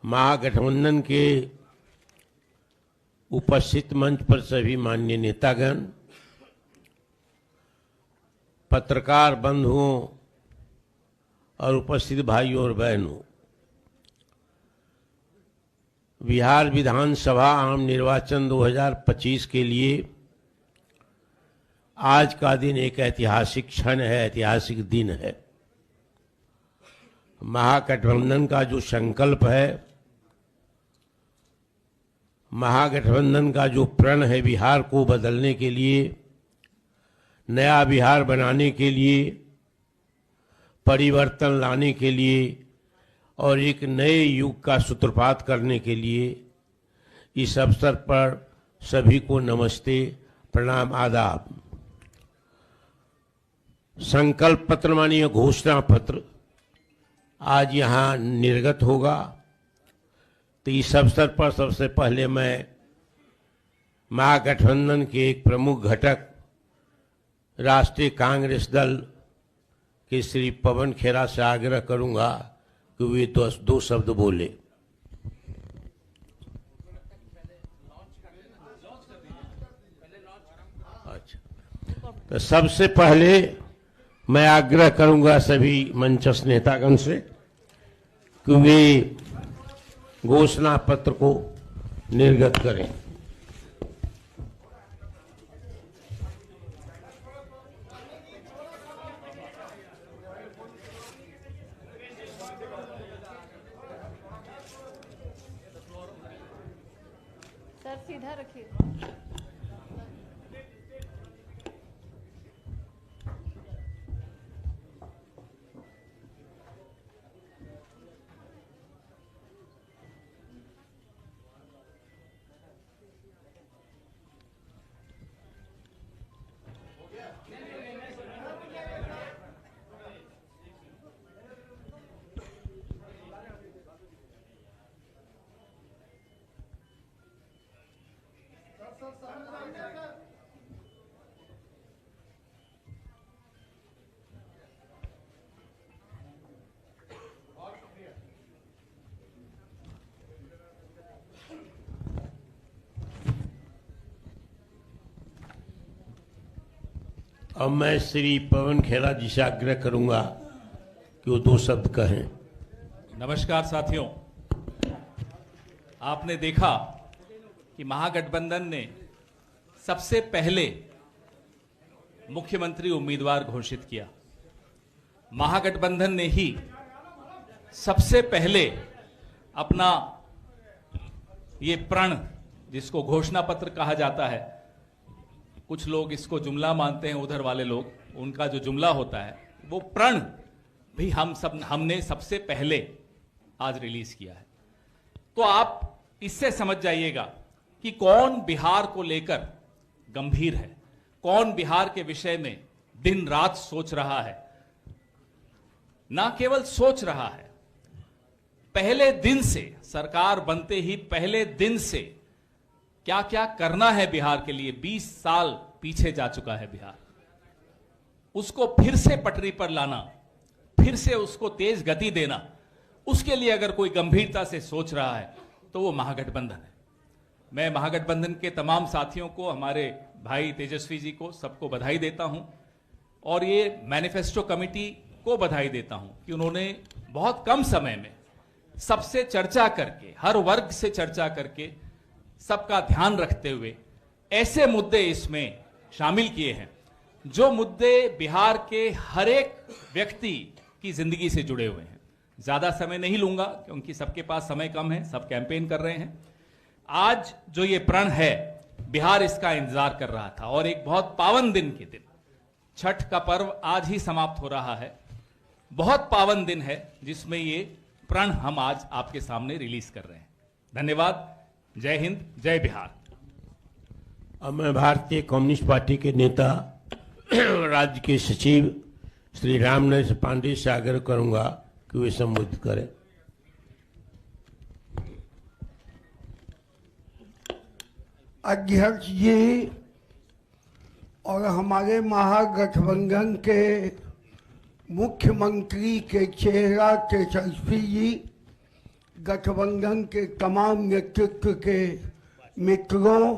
महागठबंधन के उपस्थित मंच पर सभी माननीय नेतागण, पत्रकार बंधुओं और उपस्थित भाइयों और बहनों, बिहार विधानसभा आम निर्वाचन 2025 के लिए आज का दिन एक ऐतिहासिक क्षण है, ऐतिहासिक दिन है। महागठबंधन का जो संकल्प है, महागठबंधन का जो प्रण है, बिहार को बदलने के लिए, नया बिहार बनाने के लिए, परिवर्तन लाने के लिए और एक नए युग का सूत्रपात करने के लिए, इस अवसर पर सभी को नमस्ते, प्रणाम, आदाब। संकल्प पत्र मानिए घोषणा पत्र आज यहाँ निर्गत होगा। तो इस अवसर पर सबसे पहले मैं महागठबंधन के एक प्रमुख घटक राष्ट्रीय कांग्रेस दल के श्री पवन खेरा से आग्रह करूंगा कि वे दो शब्द बोले। अच्छा, तो सबसे पहले मैं आग्रह करूंगा सभी मंचस्थ नेतागण से कि वे घोषणा पत्र को निर्गत करें। सर सीधा रखिए। अब मैं श्री पवन खेरा जी से आग्रह करूंगा कि वो दो शब्द कहें। नमस्कार साथियों, आपने देखा कि महागठबंधन ने सबसे पहले मुख्यमंत्री उम्मीदवार घोषित किया। महागठबंधन ने ही सबसे पहले अपना ये प्रण, जिसको घोषणा पत्र कहा जाता है, कुछ लोग इसको जुमला मानते हैं, उधर वाले लोग, उनका जो जुमला होता है वो प्रण भी हमने सबसे पहले आज रिलीज किया है। तो आप इससे समझ जाइएगा कि कौन बिहार को लेकर गंभीर है, कौन बिहार के विषय में दिन रात सोच रहा है। ना केवल सोच रहा है, पहले दिन से, सरकार बनते ही पहले दिन से क्या क्या करना है बिहार के लिए, 20 साल पीछे जा चुका है बिहार, उसको फिर से पटरी पर लाना, फिर से उसको तेज गति देना, उसके लिए अगर कोई गंभीरता से सोच रहा है तो वो महागठबंधन है। मैं महागठबंधन के तमाम साथियों को, हमारे भाई तेजस्वी जी को, सबको बधाई देता हूं और ये मैनिफेस्टो कमेटी को बधाई देता हूं कि उन्होंने बहुत कम समय में सबसे चर्चा करके, हर वर्ग से चर्चा करके, सबका ध्यान रखते हुए ऐसे मुद्दे इसमें शामिल किए हैं जो मुद्दे बिहार के हर एक व्यक्ति की जिंदगी से जुड़े हुए हैं। ज्यादा समय नहीं लूंगा क्योंकि सबके पास समय कम है, सब कैंपेन कर रहे हैं। आज जो ये प्रण है, बिहार इसका इंतजार कर रहा था और एक बहुत पावन दिन के दिन, छठ का पर्व आज ही समाप्त हो रहा है, बहुत पावन दिन है जिसमें ये प्रण हम आज आपके सामने रिलीज कर रहे हैं। धन्यवाद। जय हिंद, जय बिहार। अब मैं भारतीय कम्युनिस्ट पार्टी के नेता, राज्य के सचिव श्री रामनरेश पांडे से आग्रह करूंगा कि वे संबोधित करें। अध्यक्ष जी और हमारे महागठबंधन के मुख्यमंत्री के चेहरा तेजस्वी जी, गठबंधन के तमाम नेतृत्व के मित्रों,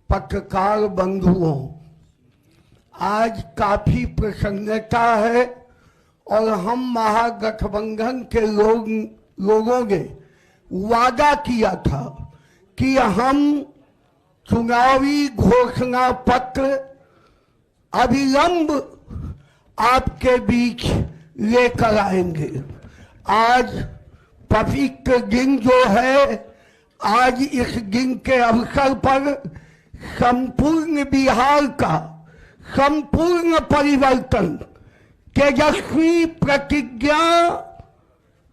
पत्रकार बंधुओं, आज काफी प्रसन्नता है और हम महागठबंधन के लोगों ने वादा किया था कि हम चुनावी घोषणा पत्र अविलंब आपके बीच लेकर आएंगे। आज पवित्र दिन जो है, आज इस दिन के अवसर पर संपूर्ण बिहार का संपूर्ण परिवर्तन, तेजस्वी प्रतिज्ञा,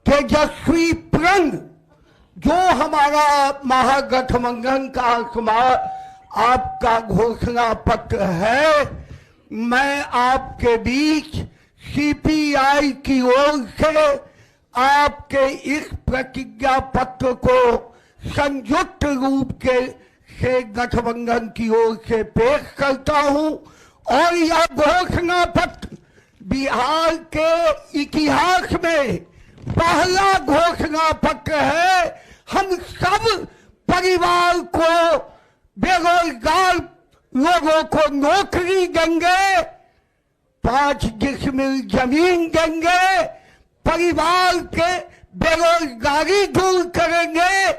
तेजस्वी प्रण जो हमारा महागठबंधन का आपका घोषणा पत्र है, मैं आपके बीच सीपीआई की ओर से आपके इस प्रतिज्ञा पत्र को संयुक्त रूप से गठबंधन की ओर से पेश करता हूं और यह घोषणा पत्र बिहार के इतिहास में पहला घोषणा पत्र है। हम सब परिवार को, बेरोजगार लोगों को नौकरी देंगे, 5 डिसमिल जमीन देंगे, परिवार के बेरोजगारी दूर करेंगे।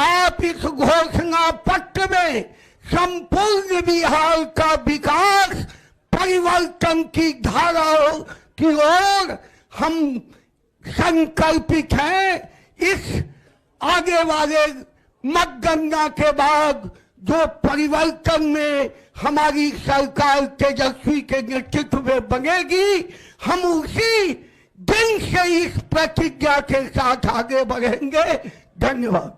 आप इस घोषणा पत्र में संपूर्ण बिहार का विकास, परिवर्तन की धाराओं की ओर हम संकल्पित हैं। इस आगे वाले मतगणना के बाद जो परिवर्तन में हमारी सरकार तेजस्वी के नेतृत्व में बनेगी, हम उसी दिन से इस प्रतिज्ञा के साथ आगे बढ़ेंगे। धन्यवाद।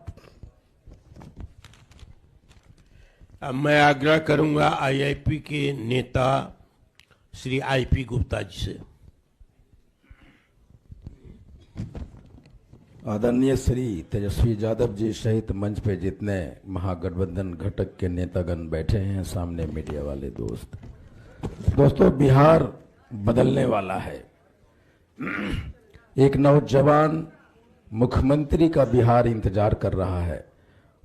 अब मैं आग्रह करूंगा आईआईपी के नेता श्री आईपी गुप्ता जी से। आदरणीय श्री तेजस्वी यादव जी सहित मंच पे जितने महागठबंधन घटक के नेतागण बैठे हैं, सामने मीडिया वाले दोस्तों, बिहार बदलने वाला है। एक नौजवान मुख्यमंत्री का बिहार इंतजार कर रहा है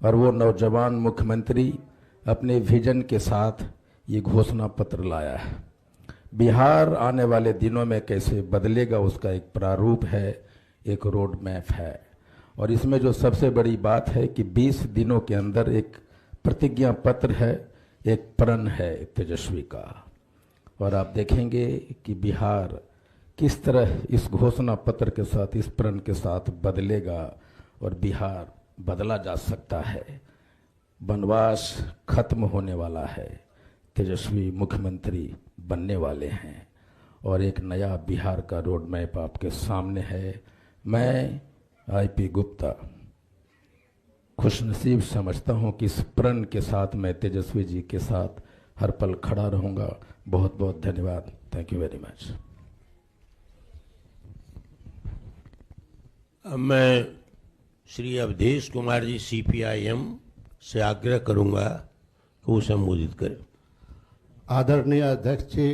और वो नौजवान मुख्यमंत्री अपने विजन के साथ ये घोषणा पत्र लाया है। बिहार आने वाले दिनों में कैसे बदलेगा उसका एक प्रारूप है, एक रोड मैप है। और इसमें जो सबसे बड़ी बात है कि 20 दिनों के अंदर एक प्रतिज्ञा पत्र है, एक प्रण है तेजस्वी का। और आप देखेंगे कि बिहार किस तरह इस घोषणा पत्र के साथ, इस प्रण के साथ बदलेगा और बिहार बदला जा सकता है। वनवास खत्म होने वाला है, तेजस्वी मुख्यमंत्री बनने वाले हैं और एक नया बिहार का रोड मैप आपके सामने है। मैं आईपी गुप्ता खुशनसीब समझता हूं कि इस प्रण के साथ मैं तेजस्वी जी के साथ हर पल खड़ा रहूंगा। बहुत बहुत धन्यवाद। Thank you very much. अब मैं श्री अवधेश कुमार जी सीपीआईएम से आग्रह करूंगा कि वो संबोधित करें। आदरणीय अध्यक्ष जी,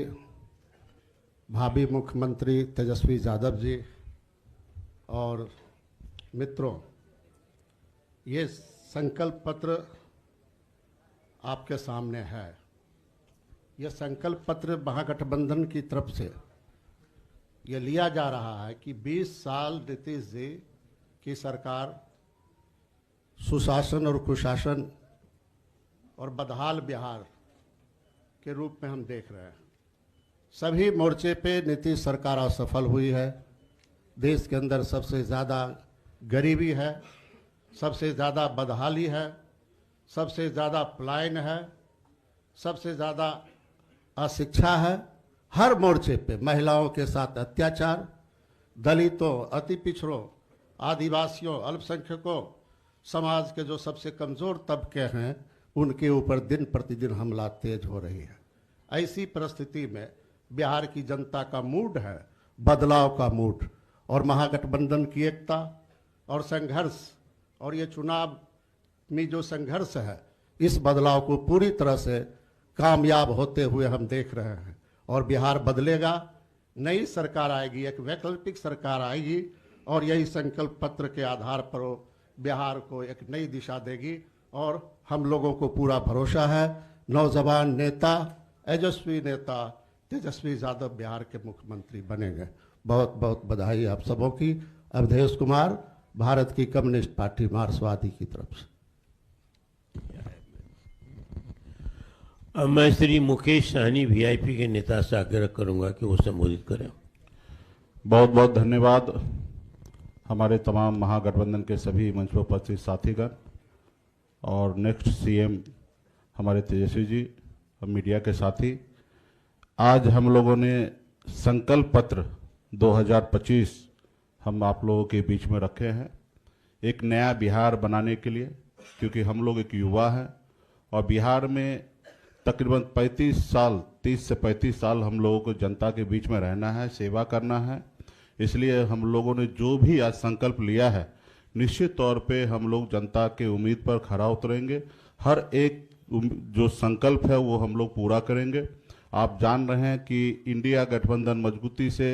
भावी मुख्यमंत्री तेजस्वी यादव जी और मित्रों, ये संकल्प पत्र आपके सामने है। यह संकल्प पत्र महागठबंधन की तरफ से ये लिया जा रहा है कि 20 साल नीतीश जी की सरकार सुशासन और कुशासन और बदहाल बिहार के रूप में हम देख रहे हैं। सभी मोर्चे पे नीतीश सरकार असफल हुई है। देश के अंदर सबसे ज़्यादा गरीबी है, सबसे ज़्यादा बदहाली है, सबसे ज़्यादा पलायन है, सबसे ज़्यादा अशिक्षा है। हर मोर्चे पे महिलाओं के साथ अत्याचार, दलितों, अति पिछड़ों, आदिवासियों, अल्पसंख्यकों, समाज के जो सबसे कमज़ोर तबके हैं उनके ऊपर दिन प्रतिदिन हमला तेज हो रही है। ऐसी परिस्थिति में बिहार की जनता का मूड है बदलाव का मूड, और महागठबंधन की एकता और संघर्ष और ये चुनाव में जो संघर्ष है, इस बदलाव को पूरी तरह से कामयाब होते हुए हम देख रहे हैं। और बिहार बदलेगा, नई सरकार आएगी, एक वैकल्पिक सरकार आएगी और यही संकल्प पत्र के आधार पर वो बिहार को एक नई दिशा देगी। और हम लोगों को पूरा भरोसा है, नौजवान नेता, यशस्वी नेता तेजस्वी यादव बिहार के मुख्यमंत्री बनेंगे। बहुत बहुत बधाई आप सबों की। अवधेश कुमार, भारत की कम्युनिस्ट पार्टी मार्क्सवादी की तरफ से। अब मैं श्री मुकेश सहनी वीआईपी के नेता से आग्रह करूंगा कि वो संबोधित करें। बहुत बहुत धन्यवाद हमारे तमाम महागठबंधन के सभी मंच पर उपस्थित साथीगण और नेक्स्ट सीएम हमारे तेजस्वी जी और मीडिया के साथी। आज हम लोगों ने संकल्प पत्र 2025 हम आप लोगों के बीच में रखे हैं, एक नया बिहार बनाने के लिए, क्योंकि हम लोग एक युवा हैं और बिहार में तकरीबन 30 से 35 साल हम लोगों को जनता के बीच में रहना है, सेवा करना है। इसलिए हम लोगों ने जो भी आज संकल्प लिया है, निश्चित तौर पे हम लोग जनता के उम्मीद पर खरा उतरेंगे। हर एक जो संकल्प है वो हम लोग पूरा करेंगे। आप जान रहे हैं कि इंडिया गठबंधन मजबूती से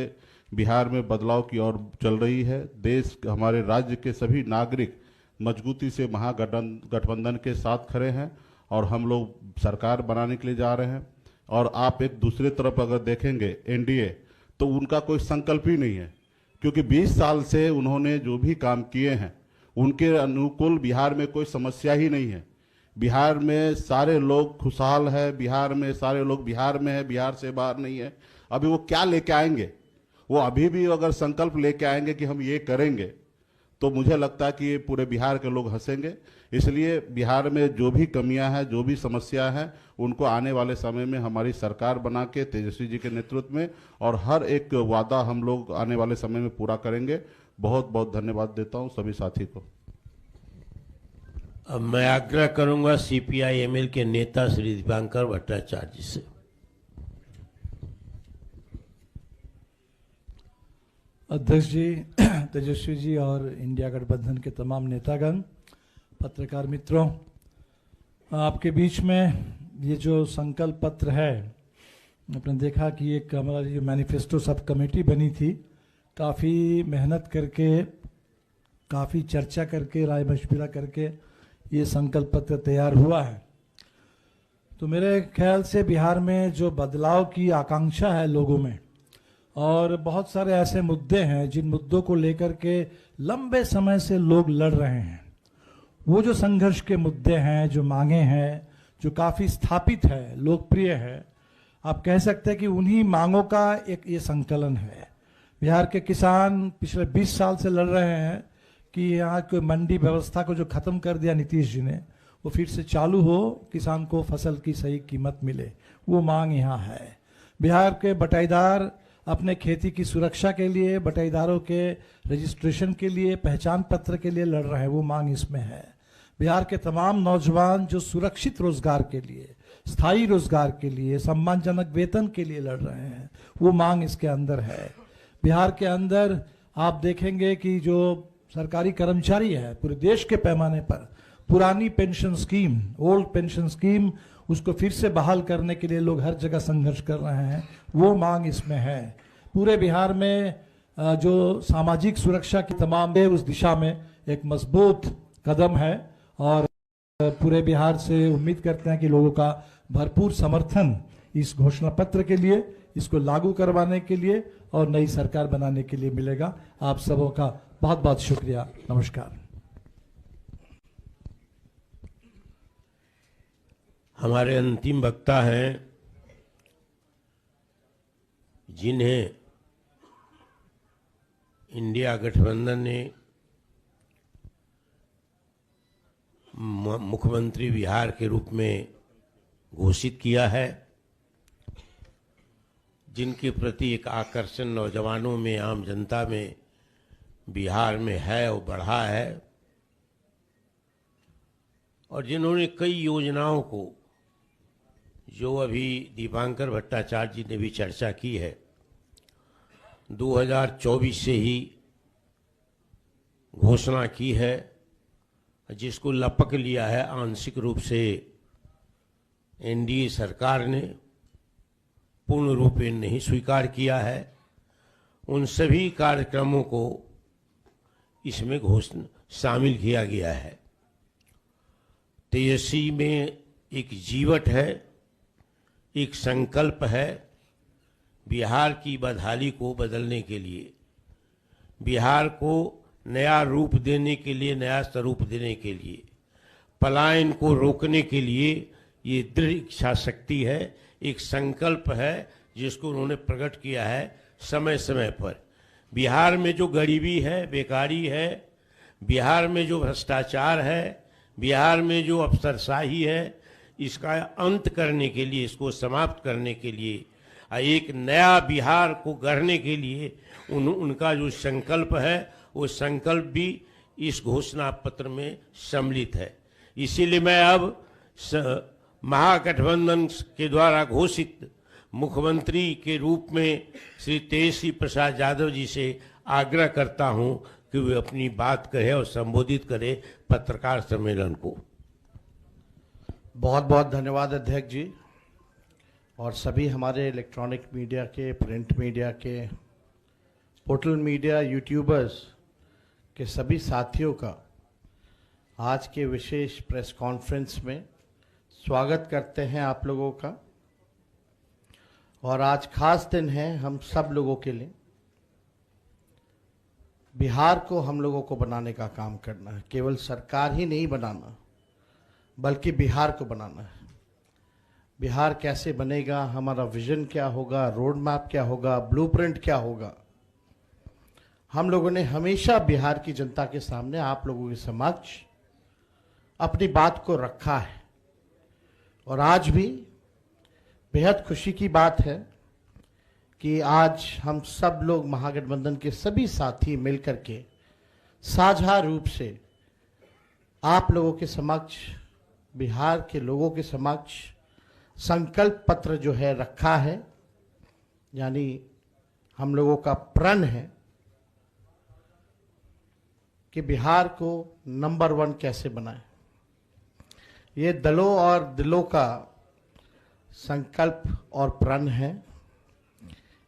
बिहार में बदलाव की ओर चल रही है। देश, हमारे राज्य के सभी नागरिक मजबूती से महागठबंधन के साथ खड़े हैं और हम लोग सरकार बनाने के लिए जा रहे हैं। और आप एक दूसरे तरफ अगर देखेंगे एनडीए, तो उनका कोई संकल्प ही नहीं है, क्योंकि 20 साल से उन्होंने जो भी काम किए हैं उनके अनुकूल बिहार में कोई समस्या ही नहीं है। बिहार में सारे लोग खुशहाल है, बिहार में सारे लोग बिहार में है, बिहार से बाहर नहीं है। अभी वो क्या लेके आएंगे? वो अभी भी अगर संकल्प लेके आएंगे कि हम ये करेंगे, तो मुझे लगता है कि ये पूरे बिहार के लोग हंसेंगे। इसलिए बिहार में जो भी कमियां हैं, जो भी समस्या है, उनको आने वाले समय में हमारी सरकार बना के तेजस्वी जी के नेतृत्व में और हर एक वादा हम लोग आने वाले समय में पूरा करेंगे। बहुत बहुत धन्यवाद देता हूं सभी साथी को। अब मैं आग्रह करूंगा सीपीआई-एमएल के नेता श्री दीपांकर भट्टाचार्य जी से। अध्यक्ष जी, तेजस्वी जी और इंडिया गठबंधन के तमाम नेतागण, पत्रकार मित्रों, आपके बीच में ये जो संकल्प पत्र है, आपने देखा कि एक हमारी जो मैनिफेस्टो सब कमेटी बनी थी, काफ़ी मेहनत करके, काफ़ी चर्चा करके, राय मशविरा करके ये संकल्प पत्र तैयार हुआ है। तो मेरे ख्याल से बिहार में जो बदलाव की आकांक्षा है लोगों में, और बहुत सारे ऐसे मुद्दे हैं जिन मुद्दों को लेकर के लंबे समय से लोग लड़ रहे हैं, वो जो संघर्ष के मुद्दे हैं, जो मांगे हैं, जो काफ़ी स्थापित है, लोकप्रिय है, आप कह सकते हैं कि उन्हीं मांगों का एक ये संकलन है। बिहार के किसान पिछले 20 साल से लड़ रहे हैं कि यहाँ के मंडी व्यवस्था को जो ख़त्म कर दिया नीतीश जी ने, वो फिर से चालू हो, किसान को फसल की सही कीमत मिले, वो मांग यहाँ है। बिहार के बटाईदार अपने खेती की सुरक्षा के लिए, बटाईदारों के रजिस्ट्रेशन के लिए, पहचान पत्र के लिए लड़ रहे हैं, वो मांग इसमें है। बिहार के तमाम नौजवान जो सुरक्षित रोजगार के लिए, स्थायी रोजगार के लिए, सम्मानजनक वेतन के लिए लड़ रहे हैं, वो मांग इसके अंदर है। बिहार के अंदर आप देखेंगे कि जो सरकारी कर्मचारी है पूरे देश के पैमाने पर, पुरानी pension scheme, old pension scheme, उसको फिर से बहाल करने के लिए लोग हर जगह संघर्ष कर रहे हैं, वो मांग इसमें है। पूरे बिहार में जो सामाजिक सुरक्षा की तमाम है, उस दिशा में एक मजबूत कदम है और पूरे बिहार से उम्मीद करते हैं कि लोगों का भरपूर समर्थन इस घोषणा पत्र के लिए, इसको लागू करवाने के लिए और नई सरकार बनाने के लिए मिलेगा। आप सबों का बहुत बहुत शुक्रिया। नमस्कार। हमारे अंतिम वक्ता हैं जिन्हें इंडिया गठबंधन ने मुख्यमंत्री बिहार के रूप में घोषित किया है, जिनके प्रति एक आकर्षण नौजवानों में, आम जनता में बिहार में है और बढ़ा है, और जिन्होंने कई योजनाओं को, जो अभी दीपांकर भट्टाचार्य जी ने भी चर्चा की है, 2024 से ही घोषणा की है, जिसको लपक लिया है आंशिक रूप से एनडीए सरकार ने, पूर्ण रूप में नहीं स्वीकार किया है। उन सभी कार्यक्रमों को इसमें घोषणा शामिल किया गया है। तेजस्वी में एक जीवट है, एक संकल्प है बिहार की बदहाली को बदलने के लिए, बिहार को नया रूप देने के लिए, नया स्वरूप देने के लिए, पलायन को रोकने के लिए ये दृढ़ इच्छा शक्ति है, एक संकल्प है जिसको उन्होंने प्रकट किया है समय समय पर। बिहार में जो गरीबी है, बेकारी है, बिहार में जो भ्रष्टाचार है, बिहार में जो अफसरशाही है, इसका अंत करने के लिए, इसको समाप्त करने के लिए, एक नया बिहार को गढ़ने के लिए उनका जो संकल्प है वो संकल्प भी इस घोषणा पत्र में सम्मिलित है। इसीलिए मैं अब महागठबंधन के द्वारा घोषित मुख्यमंत्री के रूप में श्री तेजस्वी प्रसाद यादव जी से आग्रह करता हूं कि वे अपनी बात कहे और संबोधित करे पत्रकार सम्मेलन को। बहुत बहुत धन्यवाद अध्यक्ष जी, और सभी हमारे इलेक्ट्रॉनिक मीडिया के, प्रिंट मीडिया के, पोर्टल मीडिया, यूट्यूबर्स के सभी साथियों का आज के विशेष प्रेस कॉन्फ्रेंस में स्वागत करते हैं आप लोगों का। और आज खास दिन है हम सब लोगों के लिए। बिहार को हम लोगों को बनाने का काम करना है, केवल सरकार ही नहीं बनाना बल्कि बिहार को बनाना है। बिहार कैसे बनेगा, हमारा विजन क्या होगा, रोड मैप क्या होगा, ब्लूप्रिंट क्या होगा, हम लोगों ने हमेशा बिहार की जनता के सामने, आप लोगों के समक्ष अपनी बात को रखा है। और आज भी बेहद खुशी की बात है कि आज हम सब लोग महागठबंधन के सभी साथी मिलकर के साझा रूप से आप लोगों के समक्ष, बिहार के लोगों के समक्ष संकल्प पत्र जो है रखा है, यानी हम लोगों का प्रण है कि बिहार को नंबर 1 कैसे बनाए। ये दलों और दिलों का संकल्प और प्रण है।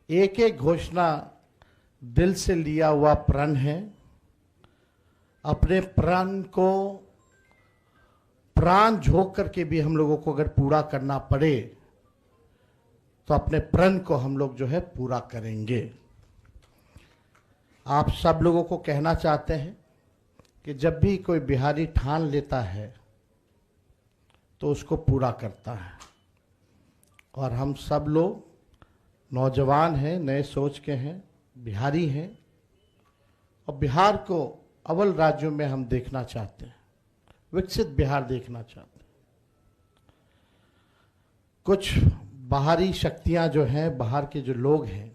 एक एक घोषणा दिल से लिया हुआ प्रण है। अपने प्रण को प्राण झोंक करके भी हम लोगों को अगर पूरा करना पड़े तो अपने प्रण को हम लोग जो है पूरा करेंगे। आप सब लोगों को कहना चाहते हैं कि जब भी कोई बिहारी ठान लेता है तो उसको पूरा करता है। और हम सब लोग नौजवान हैं, नए सोच के हैं, बिहारी हैं, और बिहार को अव्वल राज्यों में हम देखना चाहते हैं, विकसित बिहार देखना चाहते हैं। कुछ बाहरी शक्तियां जो हैं, बाहर के जो लोग हैं,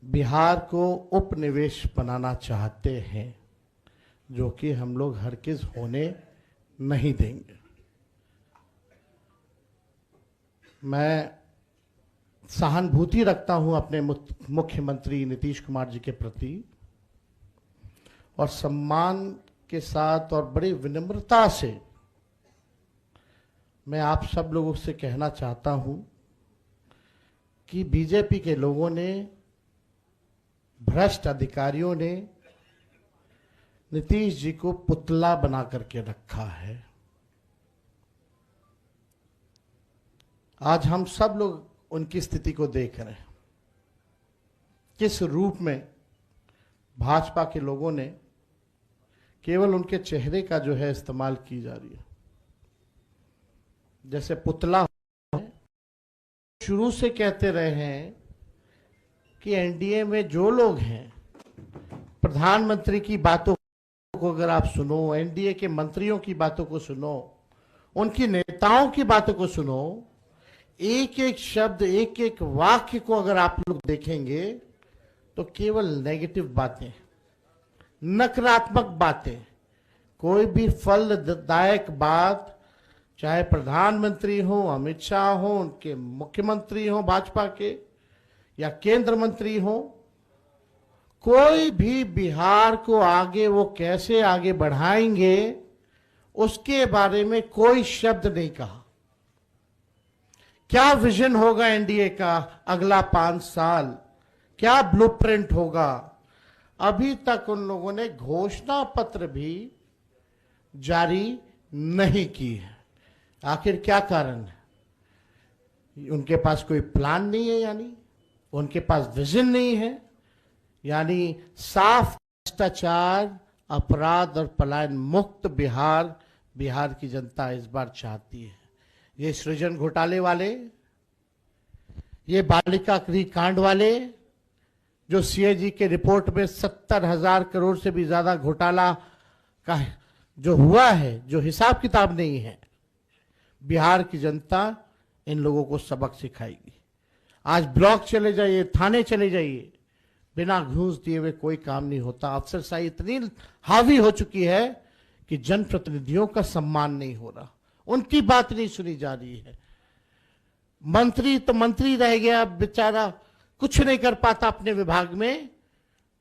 बिहार को उपनिवेश बनाना चाहते हैं, जो कि हम लोग हरगिज होने नहीं देंगे। मैं सहानुभूति रखता हूं अपने मुख्यमंत्री नीतीश कुमार जी के प्रति, और सम्मान के साथ और बड़ी विनम्रता से मैं आप सब लोगों से कहना चाहता हूं कि बीजेपी के लोगों ने, भ्रष्ट अधिकारियों ने नीतीश जी को पुतला बना करके रखा है। आज हम सब लोग उनकी स्थिति को देख रहे हैं, किस रूप में भाजपा के लोगों ने केवल उनके चेहरे का जो है इस्तेमाल की जा रही है। जैसे पुतला शुरू से कहते रहे हैं कि एनडीए में जो लोग हैं, प्रधानमंत्री की बातों को अगर आप सुनो, एनडीए के मंत्रियों की बातों को सुनो, उनकी नेताओं की बातों को सुनो, एक एक शब्द, एक एक वाक्य को अगर आप लोग देखेंगे तो केवल नेगेटिव बातें, नकारात्मक बातें, कोई भी फलदायक बात, चाहे प्रधानमंत्री हो, अमित शाह हो, उनके मुख्यमंत्री हो भाजपा के, या केंद्र मंत्री हो, कोई भी बिहार को आगे वो कैसे आगे बढ़ाएंगे उसके बारे में कोई शब्द नहीं कहा। क्या विजन होगा एनडीए का अगला 5 साल, क्या ब्लूप्रिंट होगा, अभी तक उन लोगों ने घोषणा पत्र भी जारी नहीं की है। आखिर क्या कारण है? उनके पास कोई प्लान नहीं है, यानी उनके पास विजन नहीं है, यानी साफ भ्रष्टाचार, अपराध और पलायन मुक्त बिहार की जनता इस बार चाहती है। ये सृजन घोटाले वाले, ये बालिका गृह कांड वाले, जो सीएजी के रिपोर्ट में 70,000 करोड़ से भी ज्यादा घोटाला का जो हुआ है, जो हिसाब किताब नहीं है, बिहार की जनता इन लोगों को सबक सिखाएगी। आज ब्लॉक चले जाइए, थाने चले जाइए, बिना घूस दिए हुए कोई काम नहीं होता। अफसरशाही इतनी हावी हो चुकी है कि जनप्रतिनिधियों का सम्मान नहीं हो रहा, उनकी बात नहीं सुनी जा रही है। मंत्री तो मंत्री रह गया बेचारा, कुछ नहीं कर पाता अपने विभाग में।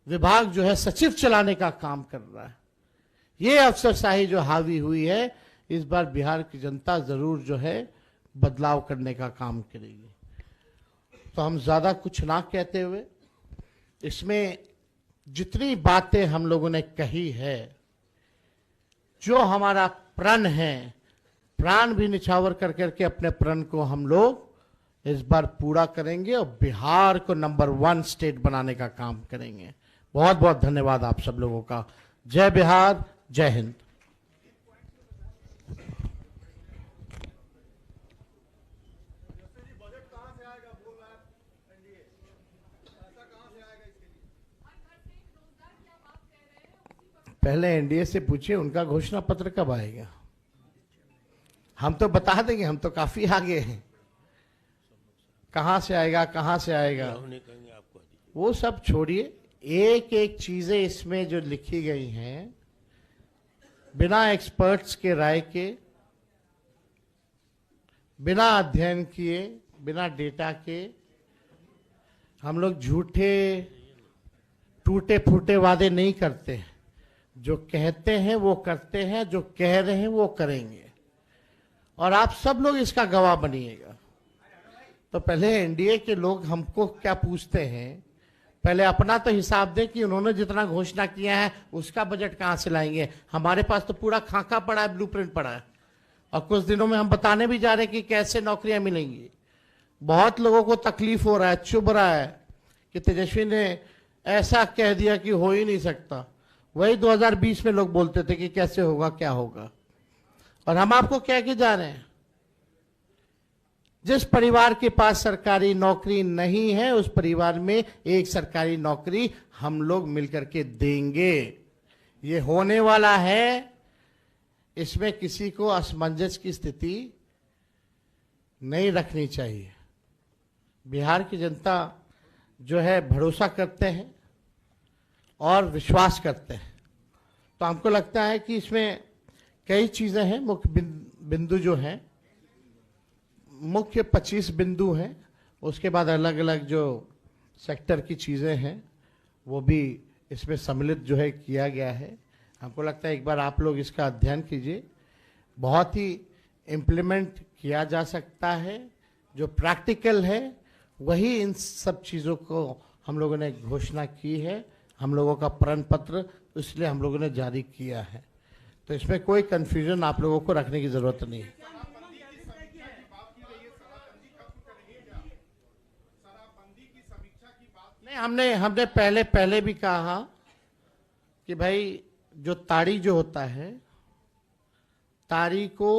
विभाग जो है सचिव चलाने का काम कर रहा है। ये अफसरशाही जो हावी हुई है, इस बार बिहार की जनता जरूर जो है बदलाव करने का काम करेगी। तो हम ज्यादा कुछ ना कहते हुए, इसमें जितनी बातें हम लोगों ने कही है, जो हमारा प्रण है, प्राण भी निछावर कर करके अपने प्रण को हम लोग इस बार पूरा करेंगे और बिहार को नंबर 1 स्टेट बनाने का काम करेंगे। बहुत बहुत धन्यवाद आप सब लोगों का। जय बिहार, जय हिंद। पहले एनडीए से पूछिए उनका घोषणा पत्र कब आएगा। हम तो बता देंगे, हम तो काफी आगे हैं। कहां से आएगा, कहां से आएगा, वो सब छोड़िए। एक एक चीजें इसमें जो लिखी गई हैं, बिना एक्सपर्ट्स के राय के, बिना अध्ययन किए, बिना डेटा के, हम लोग झूठे टूटे फूटे वादे नहीं करते हैं। जो कहते हैं वो करते हैं, जो कह रहे हैं वो करेंगे, और आप सब लोग इसका गवाह बनिएगा। तो पहले एनडीए के लोग हमको क्या पूछते हैं, पहले अपना तो हिसाब दें कि उन्होंने जितना घोषणा किया है उसका बजट कहां से लाएंगे। हमारे पास तो पूरा खाका पड़ा है, ब्लूप्रिंट पड़ा है, और कुछ दिनों में हम बताने भी जा रहे हैं कि कैसे नौकरियां मिलेंगी। बहुत लोगों को तकलीफ हो रहा है, चुभ रहा है कि तेजस्वी ने ऐसा कह दिया कि हो ही नहीं सकता। वही 2020 में लोग बोलते थे कि कैसे होगा, क्या होगा, और हम आपको कह के जा रहे हैं, जिस परिवार के पास सरकारी नौकरी नहीं है उस परिवार में एक सरकारी नौकरी हम लोग मिलकर के देंगे। ये होने वाला है, इसमें किसी को असमंजस की स्थिति नहीं रखनी चाहिए। बिहार की जनता जो है भरोसा करते हैं और विश्वास करते हैं, तो हमको लगता है कि इसमें कई चीजें हैं। मुख्य बिंदु जो हैं, मुख्य 25 बिंदु हैं, उसके बाद अलग अलग जो सेक्टर की चीजें हैं वो भी इसमें सम्मिलित जो है किया गया है। हमको लगता है एक बार आप लोग इसका अध्ययन कीजिए, बहुत ही इम्प्लीमेंट किया जा सकता है। जो प्रैक्टिकल है वही इन सब चीज़ों को हम लोगों ने घोषणा की है, हम लोगों का प्रण पत्र इसलिए हम लोगों ने जारी किया है। तो इसमें कोई कंफ्यूजन आप लोगों को रखने की जरूरत नहीं है। नहीं, हमने पहले भी कहा कि भाई जो ताड़ी जो होता है, ताड़ी को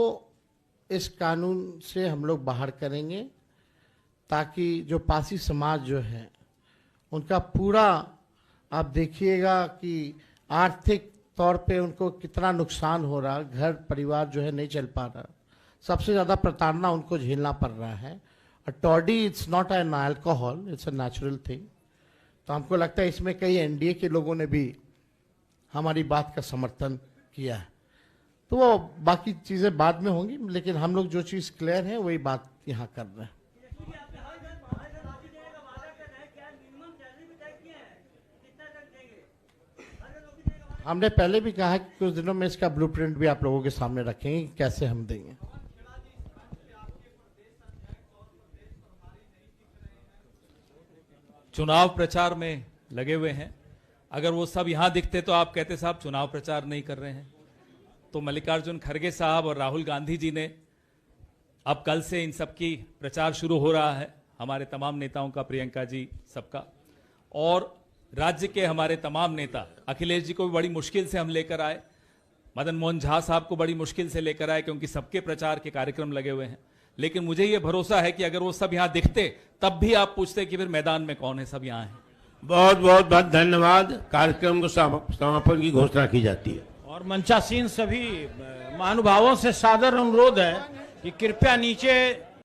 इस कानून से हम लोग बाहर करेंगे, ताकि जो पासी समाज जो है उनका पूरा, आप देखिएगा कि आर्थिक तौर पे उनको कितना नुकसान हो रहा, घर परिवार जो है नहीं चल पा रहा, सबसे ज़्यादा प्रताड़ना उनको झेलना पड़ रहा है। और toddy it's not an alcohol, it's a natural thing. तो हमको लगता है इसमें कई एनडीए के लोगों ने भी हमारी बात का समर्थन किया है। तो वो बाकी चीज़ें बाद में होंगी, लेकिन हम लोग जो चीज़ क्लियर है वही बात यहाँ कर रहे हैं। हमने पहले भी कहा कि कुछ दिनों में इसका ब्लूप्रिंट भी आप लोगों के सामने रखेंगे कि कैसे हम देंगे। चुनाव प्रचार में लगे हुए हैं। अगर वो सब यहां दिखते तो आप कहते साहब चुनाव प्रचार नहीं कर रहे हैं। तो मल्लिकार्जुन खड़गे साहब और राहुल गांधी जी ने, अब कल से इन सब की प्रचार शुरू हो रहा है, हमारे तमाम नेताओं का, प्रियंका जी सबका, और राज्य के हमारे तमाम नेता, अखिलेश जी को भी बड़ी मुश्किल से हम लेकर आए, मदन मोहन झा साहब को बड़ी मुश्किल से लेकर आए, क्योंकि सबके प्रचार के कार्यक्रम लगे हुए हैं। लेकिन मुझे ये भरोसा है कि अगर वो सब यहां दिखते तब भी आप पूछते कि फिर मैदान में कौन है, सब यहां है। बहुत बहुत बहुत धन्यवाद। कार्यक्रम को समापन की घोषणा की जाती है। और मंचासीन सभी महानुभावों से सादर अनुरोध है कि कृपया नीचे